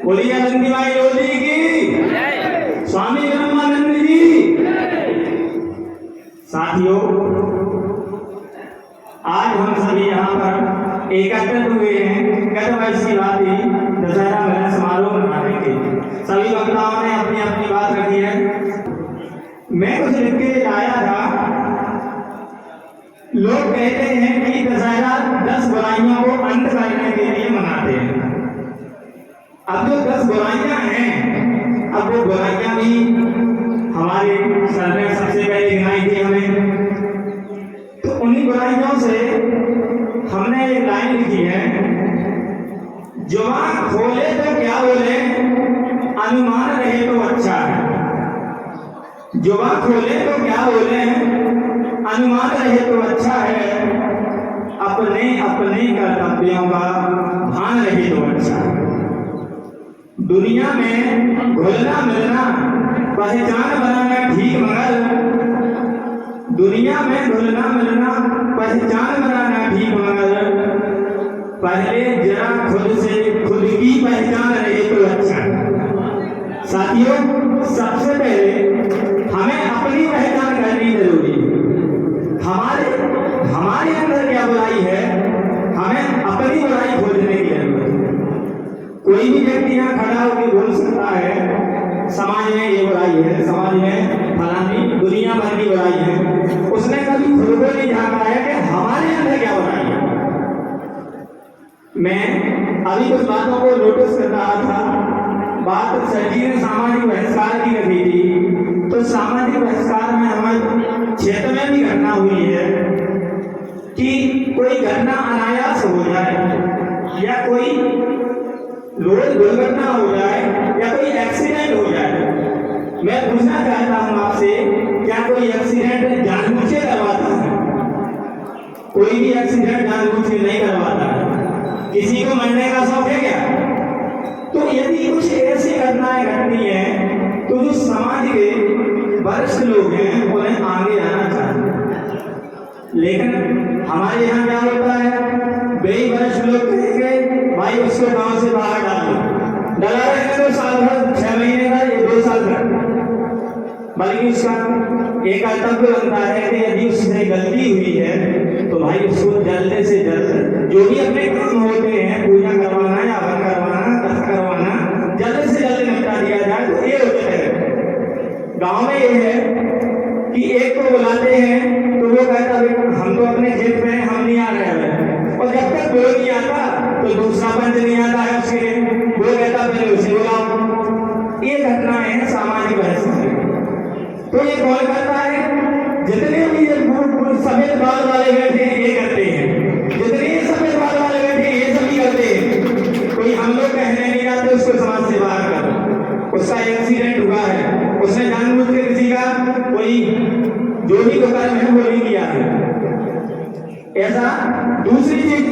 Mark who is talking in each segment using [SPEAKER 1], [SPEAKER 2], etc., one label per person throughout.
[SPEAKER 1] बोलिए नंदीबाई लोधी की, स्वामी ब्रह्मानंद जी। साथियों, आज हम सभी यहाँ पर एकत्रित हुए हैं। गत वर्ष की बात ही दशहरा मिलन समारोह मनाने के सभी वक्ताओं ने अपनी अपनी बात रखी है। मैं कुछ लिख के लाया था। लोग कहते हैं कि दशहरा 10 बुराइयों को अंत करने के लिए मनाते हैं। अब जो 10 बुराइयां हैं, अब वो बुराइयां भी हमारे सर ने सबसे पहले गिनाई थी हमें। तो उन्हीं बुराइयों से हमने एक लाइन लिखी है, जुबान खोले तो क्या बोले, अनुमान रहे तो अच्छा है। जुबान खोले तो क्या बोले, अनुमान रहे तो अच्छा है। अपने अपने कर्तव्यों का भान रहे तो अच्छा है। दुनिया में घुलना मिलना पहचान बनाना ठीक, मगर दुनिया में घुलना मिलना पहचान बनाना ठीक, मगर पहले जरा खुद से खुद की पहचान रहे तो अच्छा है। साथियों, सबसे पहले हमें अपनी पहचान करनी जरूरी है। हमारे अंदर क्या बुराई है, हमें अपनी बुराई खोजने की जरूरत है। कोई भी व्यक्ति यहाँ खड़ा होकर बोल सकता है समाज में ये बुराई है, समाज में फलानी दुनिया भर की बुराई है। उसने कभी खुद को नहीं झांका है कि हमारे अंदर क्या बुराई है। मैं अभी कुछ बातों को नोटिस कर रहा था। बात सर जी ने सामाजिक बहिष्कार की रखी थी, तो सामाजिक बहिष्कार में हमारे क्षेत्र में भी घटना हुई है कि कोई घटना अनायास हो जाए, या कोई रोड दुर्घटना हो जाए, या कोई एक्सीडेंट हो जाए। मैं पूछना चाहता हूं आपसे, क्या कोई एक्सीडेंट जानबूझ के करवाता है? कोई भी एक्सीडेंट जानबूझ के नहीं करवाता है। किसी को मरने का शौक है क्या? तो यदि कुछ ऐसी घटनाएं घटनी है तो जो समाज के वरिष्ठ लोग हैं उन्हें आगे आना चाहिए। लेकिन हमारे यहाँ क्या होता है, वही वरिष्ठ लोग कहेंगे भाई उसको गांव से बाहर डाल दो, डला रहेगा तो साल भर, 6 महीने का या 2 साल तक। बल्कि उसका एक कर्तव्य बनता है कि यदि उसने गलती हुई है तो भाई उसको जल्द से जल्द जो भी अपने काम होते हैं, पूजा करवाना या हवन करवाना, कथा करवाना, जल्द से जल्द निपटा दिया जाए। तो ये होता है गांव में, ये है कि एक को बुलाते हैं तो वो कहता है हम तो अपने खेत में, हम नहीं आ रहे हैं। और जब तक वो नहीं आता तो दूसरा पंच नहीं आता है उसके, वो कहता पहले उसे बुलाओ। ये घटनाएं हैं सामाजिक बहिष्कार। तो ये कौन करता है? जितने भी सफेद बाल वाले बैठे ये करते हैं, जितने सफेद बाल वाले बैठे ये सभी करते हैं। कोई हम लोग कहने नहीं जाते उसको समाज से बाहर कर। उसका एक्सीडेंट हुआ है, उसने जानबूझ के किसी का कोई जो भी कर्म है वो नहीं किया है। ऐसा दूसरी चीज,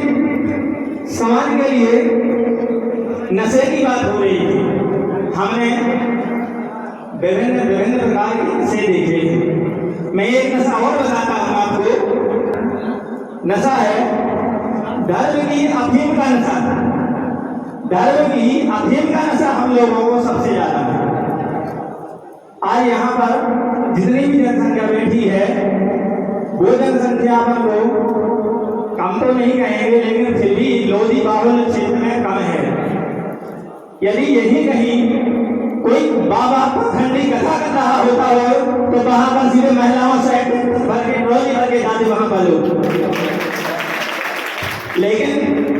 [SPEAKER 1] समाज के लिए नशे की बात हो रही थी। हमने विभिन्न प्रकार के नशे देखे हैं। मैं एक नशा और बताता हूं आपको। नशा है धर्म की अफीम का नशा। धर्म की अफीम का नशा हम लोगों को सबसे ज्यादा है। आज यहाँ पर जितनी भी जनसंख्या बैठी है, वो जनसंख्या अपन को कम तो नहीं कहेंगे, लेकिन फिर भी लोधी बाहुल क्षेत्र में कम है। यदि यही कहीं कोई बाबा खंडी कथा कर रहा होता हो तो वहां पर सीधे महिलाओं से भर के ट्रॉली भर के जाते वहां पर लोग। लेकिन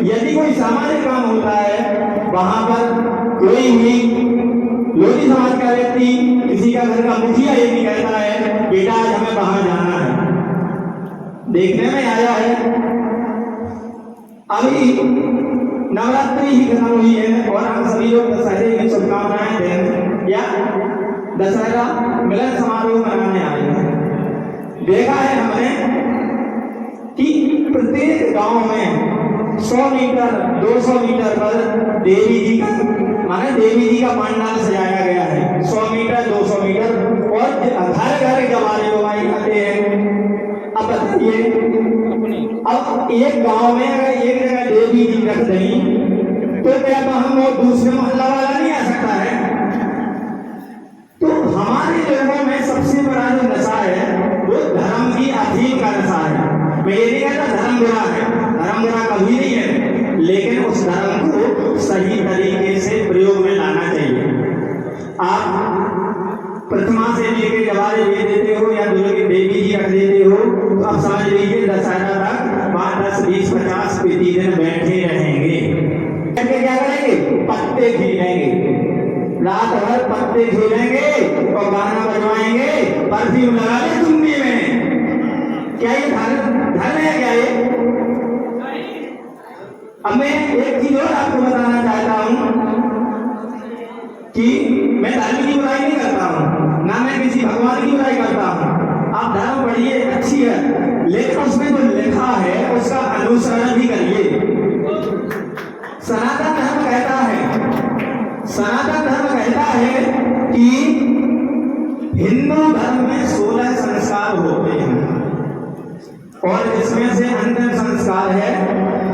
[SPEAKER 1] यदि कोई सामाजिक काम होता है, वहां पर कोई भी लोधी समाज का व्यक्ति, किसी का घर का मुखिया ये नहीं कहता है बेटा आज हमें बाहर जाना है। देखने में आया है अभी नवरात्रि ही खत्म हुई है और हम सभी लोग दशहरे की शुभकामनाएं दें या दशहरा मिलन समारोह मनाने आए हैं। देखा है हमने कि प्रत्येक गांव में 100 मीटर 200 मीटर पर देवी जी का, माने देवी जी का पंडाल सजाया गया है। 100 मीटर 200 मीटर और घर घर जवारे बवाई आते हैं। अब बताइए, अब एक गांव में अगर एक जगह देवी जी रख दें तो क्या हम वो दूसरे मोहल्ला वाला नहीं पत्ते खेलेंगे, रात भर पत्ते खेलेंगे और गाना बजवाएंगे, परफ्यूम लगा ले चुम्बी में। क्या ये धर्म है क्या ये? अब मैं एक चीज और आपको बताना चाहता हूं कि मैं धर्म की बुराई नहीं करता हूं, ना मैं किसी भगवान की बुराई करता हूं। आप धर्म पढ़िए, अच्छी है, लेकिन उसमें जो लिखा है उसका अनुसरण भी करिए। सनातन धर्म कहता है, सनातन धर्म कहता है कि हिंदू धर्म में 16 संस्कार होते हैं और इसमें से अंतिम संस्कार है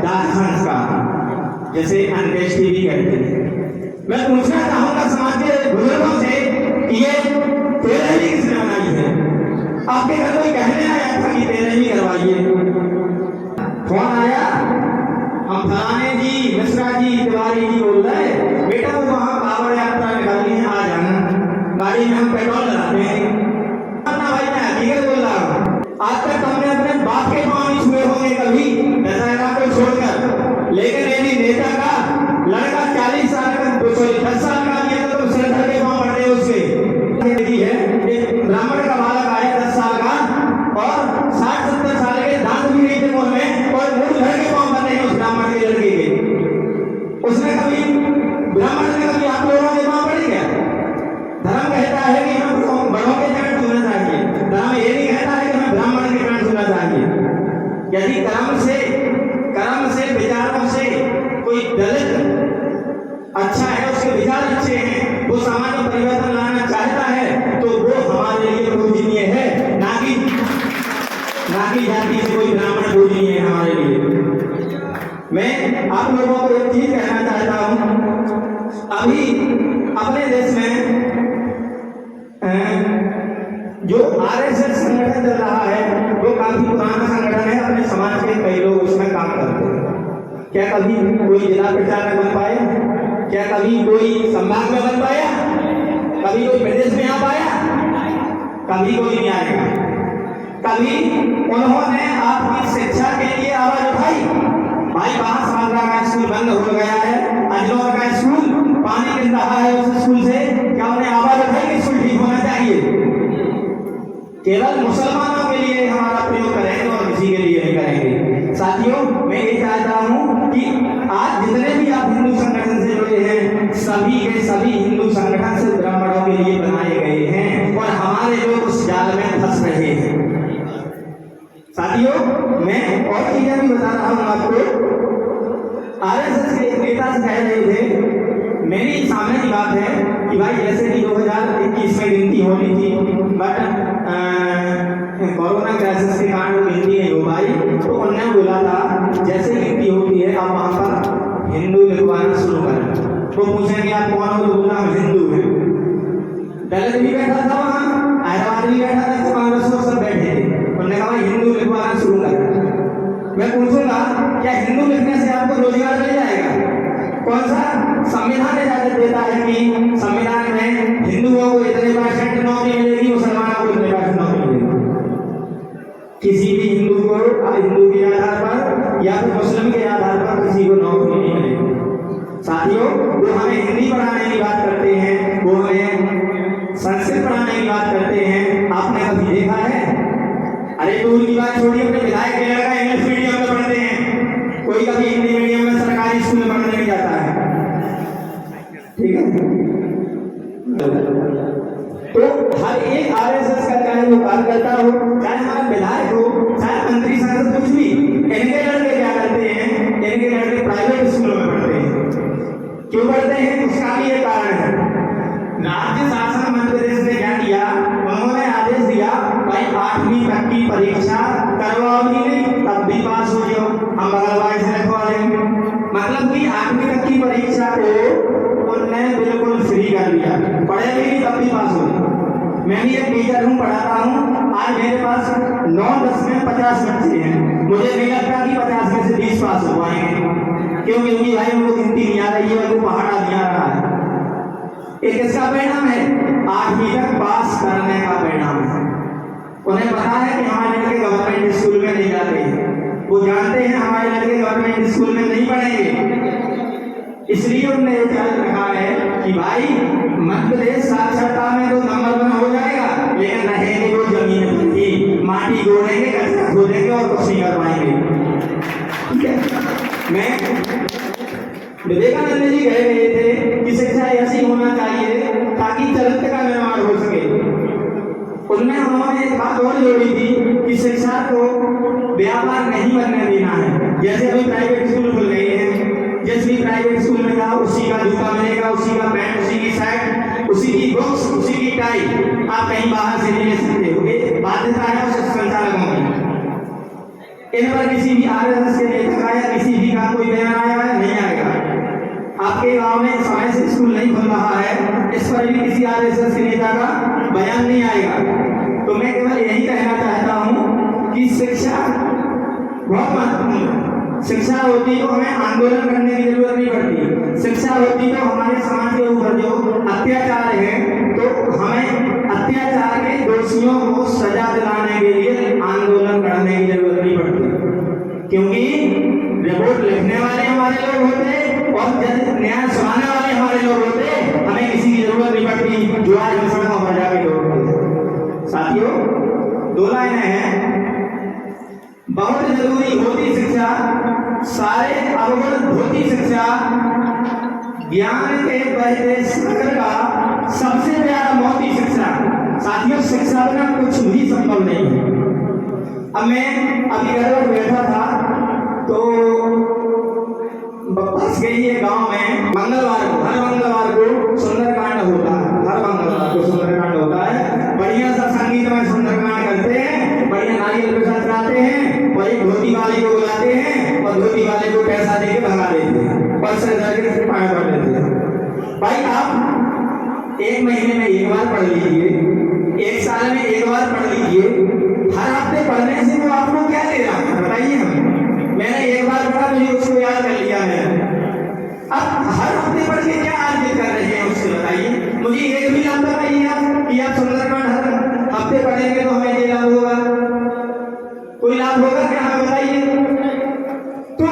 [SPEAKER 1] दाह संस्कार, जैसे अंत्येष्टि भी कहते हैं। मैं पूछना चाहूंगा समाज के बुजुर्गों से कि ये 13वीं किसने बनाई है? आपके घर कोई कहने आया था कि 13वीं करवाइए? फोन आया, हम फलाने जी, मिश्रा जी, तिवारी जी बोल रहे हैं, बेटा वो वहाँ कांवड़ यात्रा निकाली है, आ जाना, गाड़ी में हम पेट्रोल लगाते हैं। ना भाई मैं हकीकत बोल रहा हूँ, आज तक हमने अपने बाप के पाँव नहीं छुए होंगे कभी दशहरा को छोड़कर, लेकिन यदि नेता का लड़का 40 साल का 10 साल का किया तो श्रद्धा के पाँव पड़ते उससे है। ब्राह्मण का बालक आया 10 साल का और 60-70 साल के दांत भी नहीं थे मुंह में और मूल घर के पाँव बने उस ब्राह्मण के लड़के के। उसने कभी ब्राह्मण ने कभी आप लोगों के पाँव पड़े क्या? धर्म कहता है कि हमें बड़ों के चरण छूना चाहिए, धर्म ये नहीं कहता है कि हमें ब्राह्मण के चरण छूना चाहिए। यदि कर्म से विचारों से कोई दलित अच्छा है, उसके विचार अच्छे हैं, वो समाज में परिवर्तन लाना चाहता है तो वो हमारे लिए पूजनीय है, ना कि जाति से कोई ब्राह्मण पूजनीय है हमारे लिए। मैं आप लोगों को एक चीज कहना चाहता हूं, अभी अपने देश में जो आरएसएस संगठन चल रहा है वो काफी पुराना संगठन है, अपने समाज के कई लोग उसमें काम करते हैं। क्या कभी कोई जिला प्रचारक बन पाया? क्या कभी कोई संभाग में बन पाया? कभी कोई प्रदेश में आ पाया? कभी कोई नहीं आएगा। कभी उन्होंने आपकी शिक्षा के लिए आवाज उठाई, भाई बाहर सालरा का स्कूल बंद हो गया है, अजनौर का स्कूल पानी गिर रहा है उस स्कूल से, क्या उन्हें आवाज उठाई कि स्कूल ठीक होना चाहिए? केवल मुसलमानों के लिए हमारा प्रयोग करेंगे और किसी के लिए नहीं करेंगे। साथियों, मैं ये चाहता हूँ कि आज जितने भी आप हिंदू संगठन से जुड़े हैं, सभी के सभी हिंदू संगठन से ब्राह्मणों के लिए बनाए गए हैं और हमारे लोग उस जाल में फंस रहे हैं। साथियों, मैं और चीजें भी बता रहा हूँ आपको। आरएसएस के नेता से कह रहे थे, मेरी सामने की बात है कि भाई जैसे कि 2021 में गिनती होनी थी, बट कोरोना क्राइसिस के कारण गिनती नहीं हो पाई, तो उन्होंने बोला था जैसे गिनती होती है आप वहाँ पर हिंदू लिखवाना शुरू करें। तो पूछेंगे आप कौन हो? तो बोला हम हिंदू हैं। दलित भी बैठा था वहाँ, हैदराबाद भी बैठा था, कांग्रेस लोग सब बैठे थे। उन्होंने कहा हिंदू लिखवाना शुरू करें। मैं पूछूंगा क्या हिंदू लिखने से आपको रोजगार मिल जाएगा? कौन सा संविधान इजाजत देता है कि संविधान में हिंदुओं को इतने % नौकरी मिलेगी, मुसलमानों को इतने % नौकरी मिलेगी? किसी भी हिंदू को हिंदू के आधार पर या फिर मुस्लिम के आधार पर किसी को नौकरी नहीं मिलेगी। साथियों, वो हमें हिंदी पढ़ाने की बात करते हैं, वो हमें संस्कृत पढ़ाने की बात करते हैं, आपने कभी देखा है? अरे दूर की बात छोड़िए, अपने विधायक के लड़का इंग्लिश मीडियम में पढ़ते हैं, कोई कभी हिंदी मीडियम में सरकारी स्कूल में पढ़ने नहीं जाता है। ठीक है, तो हर एक आरएसएस का, चाहे वो कार्यकर्ता हो, चाहे हमारा विधायक हो, चाहे मंत्री सांसद, कुछ भी, इनके लड़के क्या करते हैं? इनके लड़के प्राइवेट स्कूलों में पढ़ते हैं। क्यों पढ़ते हैं? उसका भी एक कारण है। राज्य शासन मध्य प्रदेश ने क्या किया? उन्होंने आदेश दिया भाई 8वीं तक की परीक्षा करवाओगी नहीं, तब भी पास हो जाओ, हम बगलवाई से रखवा लेंगे। मतलब कि 8वीं तक की परीक्षा को उन्होंने बिल्कुल फ्री कर दिया, पढ़ेगी नहीं तब भी पास हो जाओ। मैं भी एक टीचर हूँ, पढ़ाता हूँ। आज मेरे पास 9-10 में 50 बच्चे हैं, मुझे नहीं लगता कि 50 में से 20 पास हो पाएंगे। क्योंकि भाई उनको गिनती नहीं आ रही है, उनको पहाड़ा नहीं आ रहा है। एक इसका परिणाम है, 8वीं तक पास करने का परिणाम है। उन्हें पता है कि हमारे लड़के गवर्नमेंट स्कूल में नहीं जाते हैं, वो जानते हैं हमारे लड़के गवर्नमेंट स्कूल में नहीं पढ़ेंगे, इसलिए उन्होंने ये ख्याल रखा है कि भाई मध्य प्रदेश साक्षरता में तो नंबर 1 हो जाएगा, लेकिन रहेंगे वो जमीन पर ही, माटी गोड़ेंगे, कचरा खोदेंगे और कुछ नहीं कर पाएंगे। ठीक है, मैं विवेकानंद जी कह रहे थे कि शिक्षा ऐसी होना चाहिए ताकि चरित्र का निर्माण हो सके। उनमें उन्होंने एक बात और जोड़ी थी कि शिक्षा को व्यापार नहीं बनने देना है। जैसे अभी प्राइवेट स्कूल खुल गए हैं, जिस भी प्राइवेट स्कूल में जाओ उसी का जूता मिलेगा, उसी का पैंट, उसी की शर्ट, उसी की बुक्स, उसी की टाई, आप कहीं बाहर से नहीं ले सकते हो। ये बाध्यता है उस संचालकों की। इन पर किसी भी आरएसएस के नेता का या किसी भी का कोई बयान आया है? नहीं आएगा। आपके गांव में समय से स्कूल नहीं खुल रहा है, इस पर भी किसी आरएसएस के नेता का बयान नहीं आएगा। तो मैं केवल यही कहना चाहता हूं कि शिक्षा बहुत महत्वपूर्ण है। शिक्षा होती तो हमें आंदोलन करने की जरूरत नहीं पड़ती। शिक्षा होती तो हमारे समाज के ऊपर जो अत्याचार है तो हमें अत्याचार के दोषियों को सजा दिलाने के लिए आंदोलन करने की जरूरत नहीं पड़ती, क्योंकि रिपोर्ट लिखने वाले हमारे लोग होते और न्याय सुनाने वाले हमारे लोग होते। हमें किसी की जरूरत नहीं पड़ती जो आज हम सड़कों पर जाके दौड़ते। साथियों, 2 लाइनें हैं। बहुत जरूरी होती शिक्षा, सारे अवगुण धोती शिक्षा, ज्ञान के बहते सागर का सबसे प्यारा मोती शिक्षा। साथियों, शिक्षा बिना कुछ भी संभव नहीं है। अब मैं अभी घर पर बैठा था तो बस गई है गांव में, मंगलवार को, हर मंगलवार को सुंदरकांड होता है। हर मंगलवार को सुंदरकांड होता है। बढ़िया सा संगीत में सुंदरकांड करते हैं, बढ़िया नारियल प्रसाद चढ़ाते हैं और एक धोती वाले को बुलाते हैं और धोती वाले को पैसा देके भगा देते हैं और सर करके पाया पड़ लेते हैं। भाई आप 1 महीने में 1 बार पढ़ लीजिए, 1 साल में 1 बार पढ़ लीजिए। हर हफ्ते पढ़ने से वो आपको क्या दे रहा है बताइए हमें। मैंने 1 बार पढ़ा, मुझे उसको याद कर लिया है। अब हर हफ्ते पढ़ के क्या अर्जित कर रहे हैं उससे बताइए। मुझे एक भी लाभ बताइए आप कि आप सुंदरकांड हर हफ्ते पढ़ेंगे तो हमें ये लाभ होगा। कोई लाभ होगा क्या हमें बताइए। तो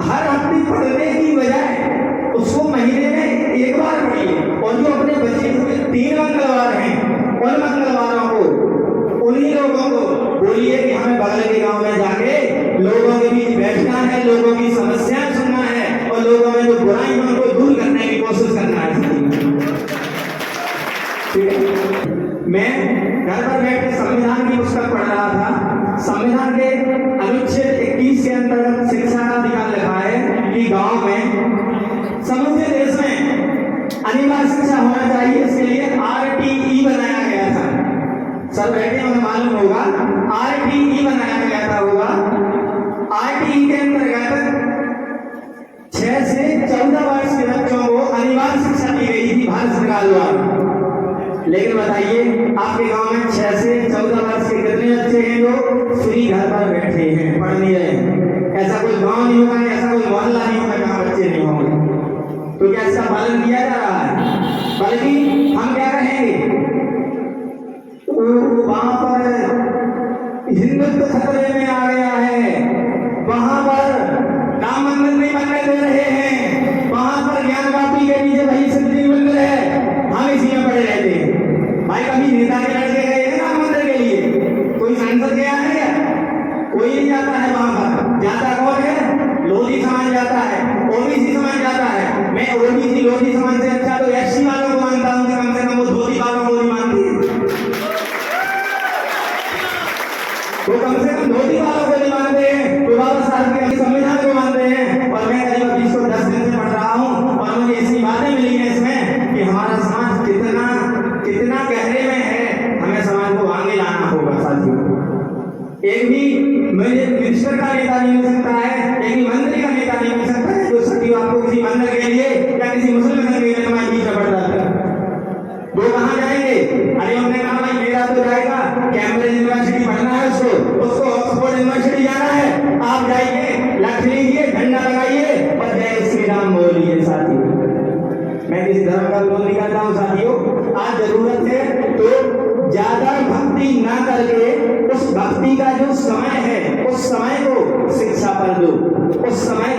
[SPEAKER 1] हर हफ्ते पढ़ने की बजाय उसको महीने में 1 बार पढ़िए। और जो अपने बच्चे हुए 3 मंगलवार हैं, उन मंगलवारों को, उन्हीं लोगों को बोलिए कि हमें बगल के गांव में जाके लोगों के बीच बैठना है, लोगों की समस्याएं सुनना है और लोगों में जो बुराई है उनको दूर करने की कोशिश करना है। ठीक है, मैं घर पर बैठ के संविधान की पुस्तक पढ़ रहा था। संविधान के अनुच्छेद 21 के अंतर्गत शिक्षा का अधिकार लिखा है कि गांव में, समूचे देश में अनिवार्य शिक्षा होना चाहिए। इसके लिए RTE बनाया गया था। सर बैठे हमें मालूम होगा, RTE बनाया गया था होगा। RTE के अंतर्गत 6 से 14 वर्ष के बच्चों को अनिवार्य शिक्षा दी गई थी भारत सरकार द्वारा। लेकिन बताइए आपके गांव में 6 से 14 वर्ष के कितने बच्चे हैं जो फ्री घर पर बैठे हैं, पढ़ नहीं रहे हैं। ऐसा कोई गांव नहीं होगा, ऐसा कोई मोहल्ला नहीं होगा जहाँ बच्चे नहीं होंगे। तो क्या इसका पालन किया जा रहा है? बल्कि हम क्या कहेंगे, वहां पर हिंदुत्व खतरे में आ गया है, वहां पर राम मंदिर नहीं बनने दे रहे हैं, वहां पर ज्ञान वापी के नीचे वही शिवजी मंदिर है, हम इसी में पड़े रहते हैं। भाई कभी नेता के लड़के गए हैं राम मंदिर के लिए? कोई सांसद गया है क्या? कोई नहीं जाता है वहां पर। जाता कौन है? लोधी समाज जाता है, ओबीसी समाज जाता है। मैं ओबीसी लोधी समाज से अच्छा तो SC वालों को मानता हूँ कि कम से कम वो धोती वालों को नहीं मानती है। वो कम से कम धोती वालों को नहीं मानते हैं, तो बाबा साहब के संविधान को मानते हैं। और मैं करीब अभी इसको 10 दिन से पढ़ रहा हूँ और मुझे ऐसी बातें मिली हैं इसमें कि हमारा समाज कितना कितना गहरे में है, हमें समाज को आगे लाना होगा। साथियों, एक भी मुझे मिनिस्टर का नेता नहीं मिल सकता है, एक भी मंत्री का नेता नहीं मिल सकता है जो सचिव आपको किसी मंदिर के लिए या किसी मुस्लिम मंदिर के लिए तुम्हारे बीच में पड़ जाता है। वो कहाँ जाएंगे? अरे उन्होंने कहा भाई मेरा तो जाएगा कैम्ब्रिज यूनिवर्सिटी पढ़ना है, उसको ऑक्सफोर्ड यूनिवर्सिटी जाना है। आप जाइए, लठ लीजिए, झंडा लगाइए और जय श्री राम बोलिए। साथियों, मैं किसी धर्म का विरोध नहीं करता हूँ। साथियों, आज जरूरत है तो ज्यादा भक्ति ना करके उस भक्ति का जो समय है उस समय को शिक्षा पर दो, उस समय